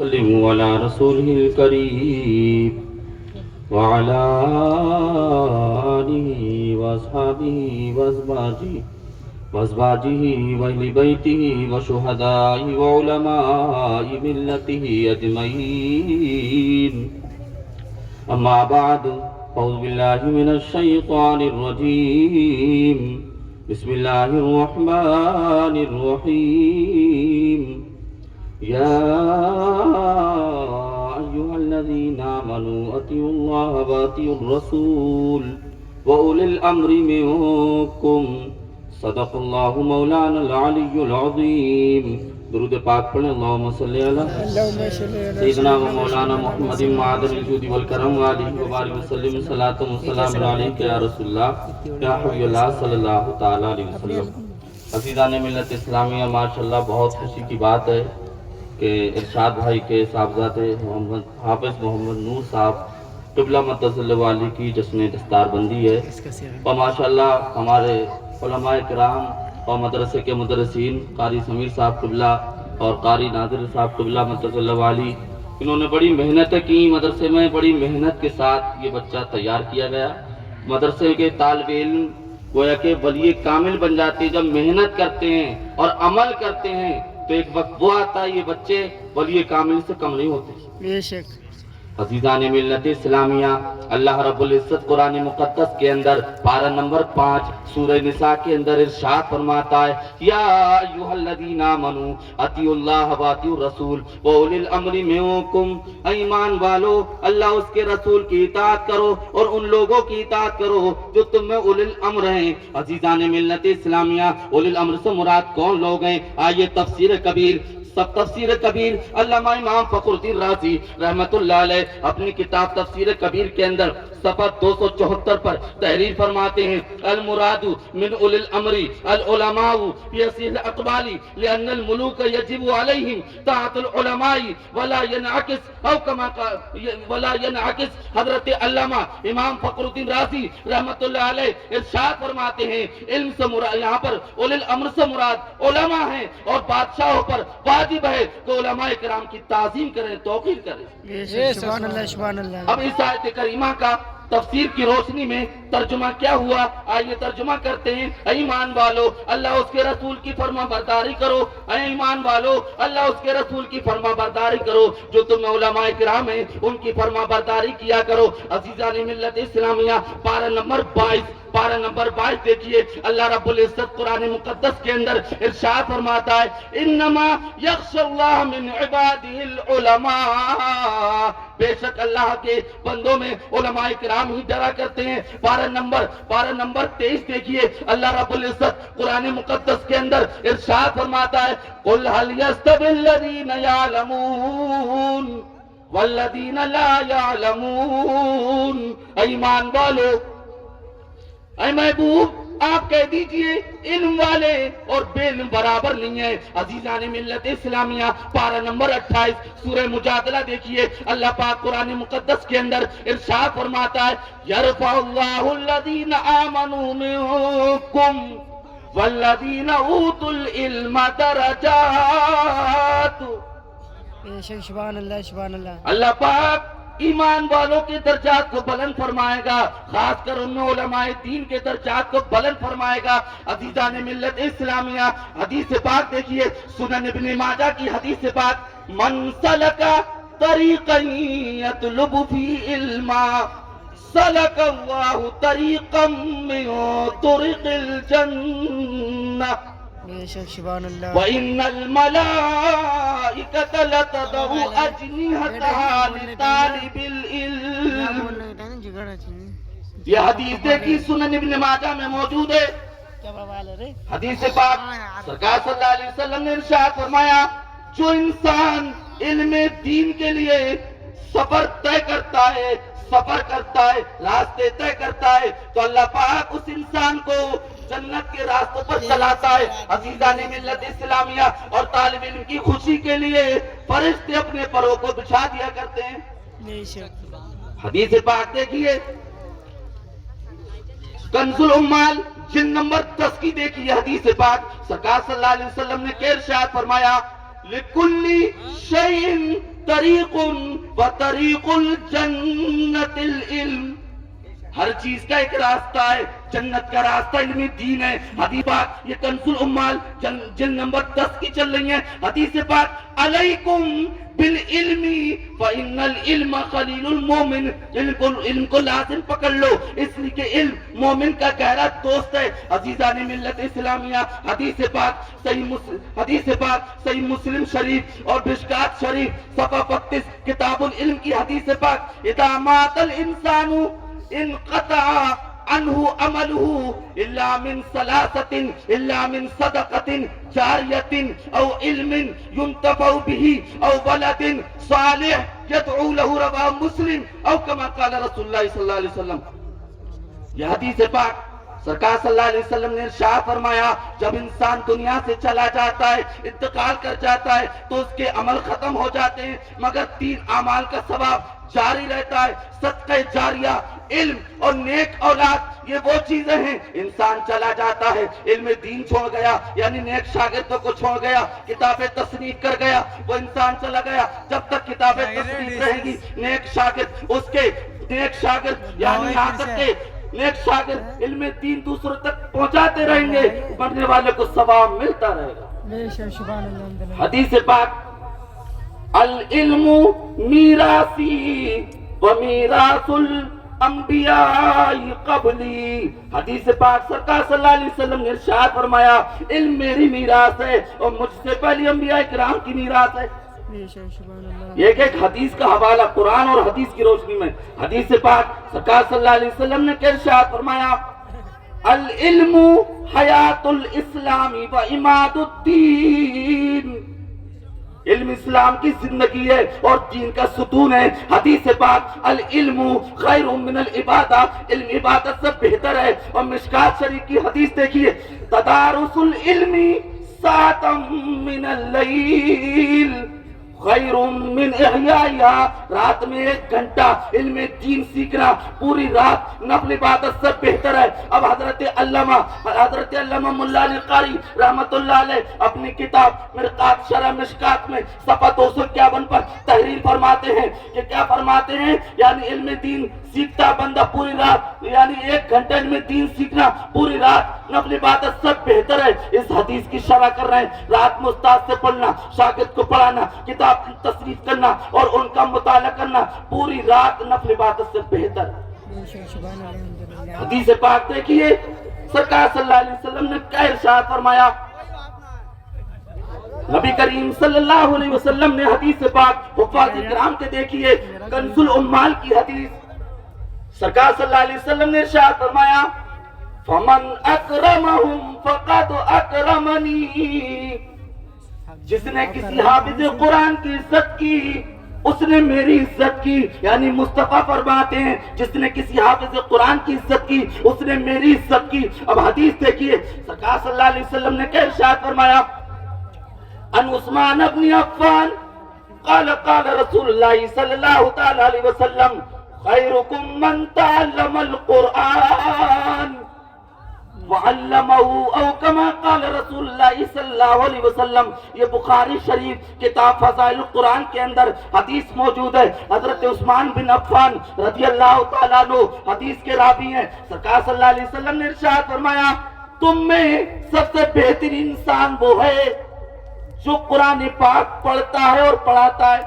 وسلم على رسوله الكريم وعلى آله وأصحابه وأزواجه وأهل بيته وشهدائه وعلماء ملته أجمعين. أما بعد، أعوذ بالله من الشيطان الرجيم. بسم الله الرحمن الرحيم. يا أيها الذين آمنوا أطيعوا الله وأطيعوا الرسول وأولي الأمر منكم. صدق الله مولانا العلي العظيم. درود پاک پڑھیں. اللهم صل على سيدنا ومولانا محمد معدن الجود والكرم وآله وبارك وسلم صلاة وسلام عليك يا رسول الله يا حبيب الله صلی اللہ تعالی علیہ وسلم. عزیزان ملت اسلامیہ، ماشاءاللہ بہت خوشی کی بات ہے کہ ارشاد بھائی کے صاحبزادے محمد حافظ محمد نور صاحب قبلہ متصل والی کی جشن دستار بندی ہے. اور ماشاءاللہ ہمارے علماء کرام اور مدرسے کے مدرسین قاری سمیر صاحب قبلہ اور قاری ناظر صاحب قبلہ متصل والی، انہوں نے بڑی محنتیں کی. مدرسے میں بڑی محنت کے ساتھ یہ بچہ تیار کیا گیا. مدرسے کے طالب علم گویا کہ ولی کامل بن جاتے ہیں جب محنت کرتے ہیں اور عمل کرتے ہیں، تو ایک وقت وہ آتا ہے یہ بچے ولی کامل سے کم نہیں ہوتے. بے شک. عزیزان ملت اسلامیہ، اللہ رب العزت قرآن مقدس کے اندر پارہ نمبر 5 سورہ نساء کے اندر ارشاد فرماتا ہے، یا ایھا الذین آمنوا اطیعوا اللہ واطیعوا الرسول واولی الامر منکم. ایمان والو، اللہ اس کے رسول کی اطاعت کرو اور ان لوگوں کی اطاعت کرو جو تم میں اولی الامر ہیں. عزیزان ملت اسلامیہ، اولی الامر سے مراد کون لوگ ہیں؟ آئیے تفسیر کبیر علامہ امام فخر الدین رازی رحمت اللہ علیہ اپنی کتاب تفسیر کبیر کے اندر صفحہ 274 پر تحریر فرماتے ہیں، المراد من اولی الامر العلماء فی اصیل الاقوال لان الملوک یجب علیہم طاعت العلماء ولا ینعکس. حضرت علامہ امام فخر الدین رازی رحمت اللہ علیہ ارشاد فرماتے ہیں، علم سے مراد یہاں پر اولی الامر سے مراد علماء ہیں، اور بادشاہوں پر واجب ہے کہ علماء کرام کی تعظیم کریں، توقیر کریں. سبحان اللہ سبحان اللہ. اب اس آیت کریمہ کا تفسیر کی روشنی میں ترجمہ کیا ہوا؟ آئیے ترجمہ کرتے ہیں. اے ایمان والو، اللہ اس کے رسول کی فرما برداری کرو. اے ایمان والو، اللہ اس کے رسول کی فرما برداری کرو. جو تم علماء کرام ہیں ان کی فرما برداری کیا کرو. عزیزان ملت اسلامیہ، پارہ نمبر 22 دیکھیے، اللہ رب العزت قرآن مقدس کے اندر ارشاد فرماتا ہے، انما یخشی اللہ من عبادہ العلماء. بے شک اللہ کے بندوں میں علماء کرام ہی ڈرا کرتے ہیں. پارہ نمبر 23 دیکھیے، اللہ رب العزت قرآن مقدس کے اندر ارشاد فرماتا ہے، قل هل يستوي الذين يعلمون والذين لا يعلمون. ایمان والو، اے محبوب آپ کہہ دیجئے علم والے اور بے علم برابر نہیں ہیں. عزیزان ملت اسلامیہ، پارہ نمبر 28 سورہ مجادلہ دیکھیے، اللہ پاک قرآن مقدس کے اندر ارشاد فرماتا ہے، یرفع اللہ الذین آمنوا منکم والذین اوتوا العلم درجات. سبحان اللہ سبحان اللہ. اللہ پاک ایمان والوں کے درجات کو بلند فرمائے گا، خاص کر ان علماء دین کے درجات کو بلند فرمائے گا. عزیزان ملت اسلامیہ، حدیث پاک دیکھیے، سنن ابن ماجہ کی حدیث پاک، من سلک طریقا یطلب فی علما سلک اللہ طریقا من طرق الجنہ. سبحان اللہ. وَإِنَّ الْمَلَائِكَةَ لَتَضَعُ أَجْنِحَتَهَا لِطَالِبِ الْعِلْمِ. یہ حدیث دیکھی سنن ابن ماجہ میں موجود ہے. حدیث پاک سرکار صلی اللہ علیہ وسلم نے ارشاد فرمایا، جو انسان علم دین کے لیے سفر کرتا ہے، راستے طے کرتا ہے، تو اللہ پاک اس انسان کو جنت کے راستوں پر چلاتا ہے. عزیزان ملت اسلامیہ، اور طالب علم کی خوشی کے لیے فرشتے اپنے پروں کو بچھا دیا کرتے ہیں. حدیث پاک دیکھیے، کنز العمال جن نمبر 10 کی دیکھیے حدیث پاک، سرکار صلی اللہ علیہ وسلم نے ارشاد فرمایا، لِكُلِّ شَيْءٍ طریق و طریق الجنت العلم، ہر چیز کا ایک راستہ ہے، جنت کا راستہ علم دین ہے۔ حدیث پاک یہ کنز الامال جلد نمبر 10 کی چل رہی ہیں۔ حدیث پاک علیکم بالعلم فإن العلم خلیل المومن، علم کو لازم پکڑ لو، اس لیے کہ علم مومن کا گہرا دوست ہے۔ عزیزان ملت اسلامیہ، حدیث پاک صحیح مسلم شریف اور مشکات شریف صفحہ 32 کتاب العلم کی حدیث پاک، اذا مات الانسان انقطع عنہ عملہ الا من ثلاثۃ، الا من صدقۃ جاریۃ او علم ينتفع به او ولد صالح يدعو له، رواه مسلم او كما قال رسول اللہ صلی اللہ علیہ وسلم۔ یہ حدیث پاک سرکار صلی اللہ علیہ وسلم نے ارشاد فرمایا، جب انسان دنیا سے چلا جاتا ہے، انتقال کر جاتا ہے، تو اس کے عمل ختم ہو جاتے ہیں، مگر 3 اعمال کا ثواب جاری رہتا ہے، صدقہ جاریہ، علم اور نیک اولاد۔ یہ وہ چیزیں ہیں، انسان چلا جاتا ہے، علم دین چھوڑ گیا، یعنی نیک شاگردوں کو چھوڑ گیا، کتابیں تصنیف کر گیا، وہ انسان چلا گیا۔ جب تک کتابیں تصنیف رہیں گی، نیک شاگرد اس کے نیک شاگرد یعنی یہاں تک کہ نیک شاگرد علم دین دوسروں تک پہنچاتے رہیں گے، مرنے والے کو ثواب ملتا رہے گا۔ بے شک سبحان اللہ۔ حدیث پاک العلم میراثی و میراث الانبیاء قبلی، حدیث پاک سرکار صلی اللہ علیہ وسلم نے ارشاد فرمایا، علم میری میراث ہے اور مجھ سے پہلے انبیاء کرام کی میراث ہے۔ بے شک سبحان اللہ۔ ایک ایک حدیث کا حوالہ قرآن اور حدیث کی روشنی میں، حدیث پاک سرکار صلی اللہ علیہ وسلم نے ارشاد فرمایا، العلم حیات الاسلام و عماد الدین، علم اسلام کی زندگی ہے اور دین کا ستون ہے۔ حدیث پاک العلم خیر من العبادہ، علم عبادت سے بہتر ہے۔ اور مشکات شریف کی حدیث دیکھیے، تدارس العلم ساعۃ من اللیل خیر من احیائها، رات میں 1 گھنٹہ علم دین سیکھنا پوری رات نفل عبادت سے بہتر ہے۔ اب حضرت علامہ ملا علی قاری رحمت اللہ علیہ اپنی کتاب مرقات شرح مشکات میں صفحہ 251 پر تحریر فرماتے ہیں کہ کیا فرماتے ہیں، یعنی علم دین سیکھتا بندہ پوری رات، یعنی 1 گھنٹے علم دین سیکھنا پوری رات نفل عبادت سے بہتر ہے۔ اس حدیث کی شرح کر رہے ہیں، رات میں استاد سے پڑھنا، شاگرد کو پڑھانا، کتاب تصریف کرنا اور ان کا مطالعہ کرنا پوری رات نفل عبادت سے بہتر ہے۔ بے شک سبحان اللہ۔ حدیث پاک دیکھیے، سرکار صلی اللہ علیہ وسلم نے کیا ارشاد فرمایا، نبی کریم صلی اللہ علیہ وسلم نے حدیث پاک حفاظ کرام کے دیکھیے کنز الامال کی حدیث، سرکار صلی اللہ علیہ وسلم نے ارشاد فرمایا، فمن اکرمہم فقد اکرمنی، جس نے کسی حافظ قرآن کی عزت کی اس نے میری عزت کی، یعنی مصطفیٰ فرماتے ہیں جس نے کسی حافظ قرآن کی عزت کی اس نے میری عزت کی۔ اب حدیث دیکھیے، سرکار صلی اللہ علیہ وسلم نے کیا ارشاد فرمایا، ان عثمان ابن عفان قال قال رسول اللہ صلی اللہ تعالی علیہ وسلم، خیرکم من تعلم القرآن وعلمہ او کما قال رسول اللہ صلی اللہ علیہ وسلم۔ یہ بخاری شریف کتاب فضائل القرآن کے اندر حدیث موجود ہے۔ حضرت عثمان بن عفان رضی اللہ تعالیٰ عنہ حدیث کے راوی ہیں۔ سرکار صلی اللہ علیہ وسلم نے ارشاد فرمایا، تم میں سب سے بہترین انسان وہ ہے جو قرآن پاک پڑھتا ہے اور پڑھاتا ہے،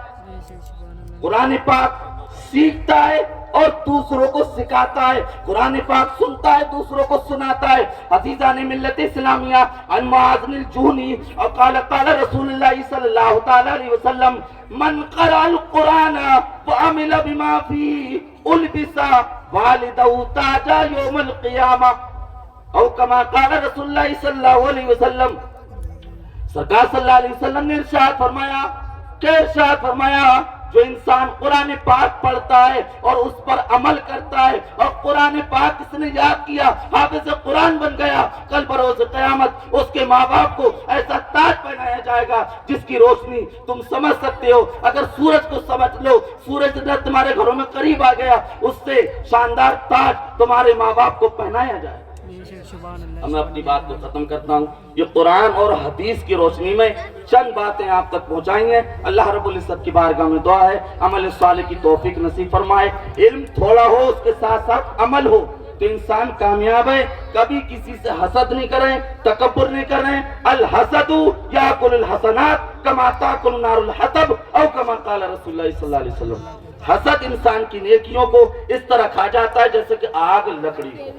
قرآن پاک سیکھتا ہے اور دوسروں کو سکھاتا ہے، قرآن پاک سنتا ہے دوسروں کو سناتا ہے۔ عزیزان ملت اسلامیہ، عن معاذ الجہنی اور قال قال رسول اللہ صلی اللہ تعالی علیہ وسلم، من قرأ القرآن وعمل بما فيه البس والدہ تاجا یوم القیامہ او کما قال رسول اللہ صلی اللہ علیہ وسلم۔ سرکار صلی اللہ علیہ وسلم نے ارشاد فرمایا، کیا ارشاد فرمایا، جو انسان قرآن پاک پڑھتا ہے اور اس پر عمل کرتا ہے اور قرآن پاک اس نے یاد کیا، حافظ قرآن بن گیا، کل بروز قیامت اس کے ماں باپ کو ایسا تاج پہنایا جائے گا جس کی روشنی تم سمجھ سکتے ہو۔ اگر سورج کو سمجھ لو، سورج جب تمہارے گھروں میں قریب آ گیا، اس سے شاندار تاج تمہارے ماں باپ کو پہنایا جائے گا۔ سبحان اللہ اب میں اپنی بات کو ختم کرتا ہوں. یہ قرآن اور حدیث کی روشنی میں چند باتیں آپ تک پہنچائیں گے. اللہ رب العزت کی بارگاہ میں دعا ہے عمل صالح کی توفیق نصیب فرمائے. علم تھوڑا ہو اس کے ساتھ ساتھ عمل ہو تو انسان کامیاب ہے. کبھی کسی سے حسد نہیں کریں, تکبر نہیں کریں. الحسد یاکل الحسنات کما تاکل نار الحطب او کما قال رسول اللہ صلی اللہ علیہ وسلم. حسد انسان کی نیکیوں کو اس طرح کھا جاتا ہے جیسے کہ آگ لکڑی کو.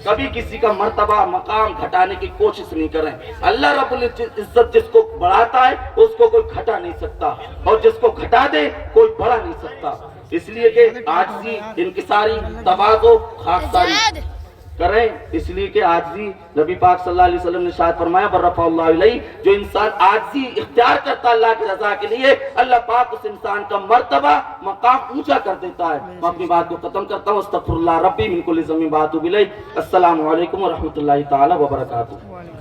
کبھی کسی کا مرتبہ مقام گھٹانے کی کوشش نہیں کریں. اللہ رب العزت جس کو بڑھاتا ہے اس کو کوئی گھٹا نہیں سکتا, اور جس کو گھٹا دے کوئی بڑھا نہیں سکتا. اس لیے کہ عاجزی, انکساری, تواضع, خاکساری کریں. اس لیے کہ عاجزی نبی پاک صلی اللہ علیہ وسلم نے شاید فرمایا برفع اللہ علیہ, جو انسان عاجزی اختیار کرتا ہے اللہ کی رضا کے لیے, اللہ پاک اس انسان کا مرتبہ مقام اونچا کر دیتا ہے. میں اپنی بات کو ختم کرتا ہوں. استغفر اللہ ربی من کل ذنب واتوب الیہ. السلام علیکم ورحمۃ اللہ تعالی وبرکاتہ.